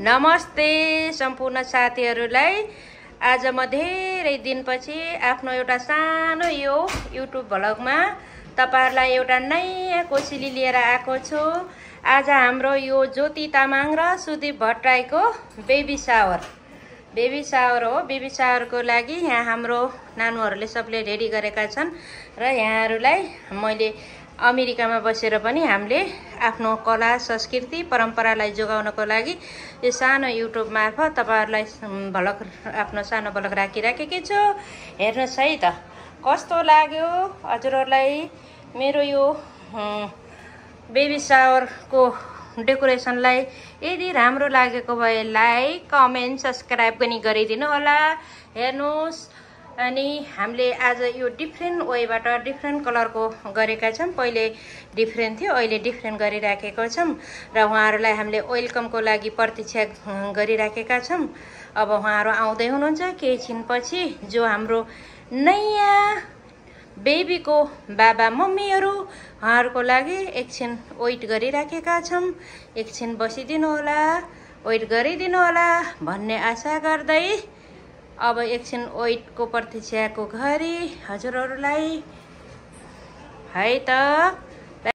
नमस्ते सम्पूर्ण साथीहरूलाई। आज म धेरै दिनपछि आफ्नो एउटा सानो यो युट्युब भ्लगमा तपाईहरुलाई एउटा नयाँ कोसेली लिएर आएको छु। आज हाम्रो यो ज्योति तामाङ र सुदीप भट्टराईको बेबी सावर हो। बेबी सावरको लागि यहाँ हाम्रो नानुहरूले सबले रेडी गरेका छन् र यहाँहरूलाई मैले अमेरिकामा बसेर पनि हामीले आफ्नो कला संस्कृति परम्परालाई जोगाउनको लागि यो सानो युट्युब मार्फत तपाईहरुलाई भ्लग आफ्नो सानो भ्लग राखिराखेकी छु। हेर्नुस् है त कस्तो लाग्यो हजुरहरूलाई मेरो यो बेबी सावरको डेकोरेसनलाई। यदि राम्रो लागेको भए लाइक कमेन्ट सब्स्क्राइब पनि गरिदिनु होला। हेर्नुस् अनि हामीले आज यो डिफ्रेन्ट वेबाट डिफ्रेन्ट कलरको गरेका छौं। पहिले डिफ्रेन्ट थियो, अहिले डिफ्रेन्ट गरिराखेको छौं र उहाँहरूलाई हामीले वेलकमको लागि प्रतीक्षा गरिराखेका छौं। अब उहाँहरू आउँदै हुनुहुन्छ केही छिनपछि। जो हाम्रो नयाँ बेबीको बाबा मम्मीहरू उहाँहरूको लागि एकछिन वेट गरिराखेका छौं। एकछिन बसिदिनु होला, वेट गरिदिनु होला भन्ने आशा गर्दै अब एकछिन वेटको प्रतीक्षाको घडी हजुरहरूलाई है त।